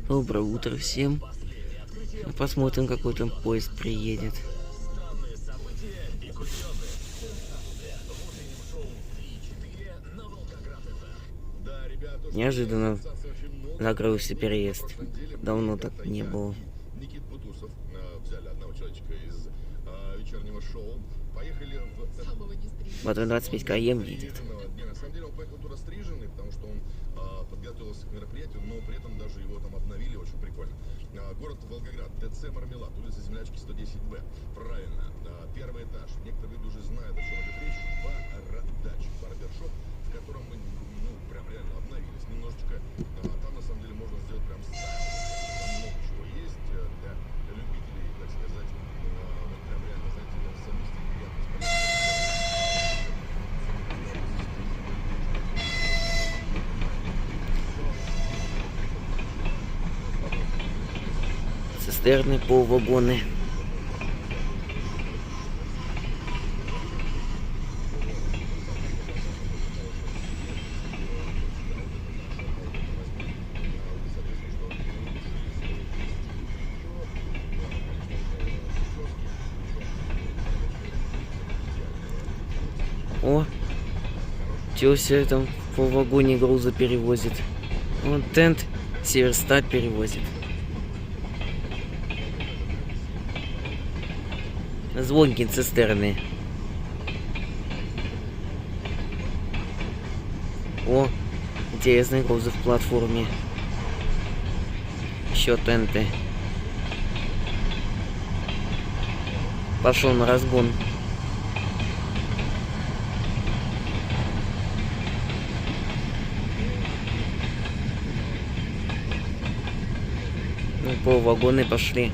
Доброе утро всем. Посмотрим, какой там поезд приедет. Неожиданно закрылся переезд. Давно так не было. Никит Бутусов взяли одного человечка из вечернего шоу. Поехали в... Вот он 25 км едет. На самом деле он поехал туда стриженный, потому что он подготовился к мероприятию, но при этом даже его там обновили, очень прикольно. Город Волгоград, ТЦ «Мармелад», улица Землячки, 110Б. Правильно, первый этаж. Некоторые люди уже знают, о чем идет речь. Бородач, барбершоп, в котором мы, прям реально обновились немножечко. Там, на самом деле, можно сделать прям стайл. Там много чего есть для любителей, так сказать. Вот прям реально, знаете, совместить приятность. Цистерны, полвагоны. О, чего все там по вагоне груза перевозит. Вот тент Северсталь перевозит. Звонкие цистерны. О, интересные грузы в платформе. Еще тенты. Пошел на разгон. Ну, полвагоны пошли.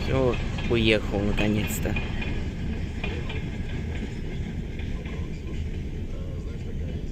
Все, уехал наконец-то.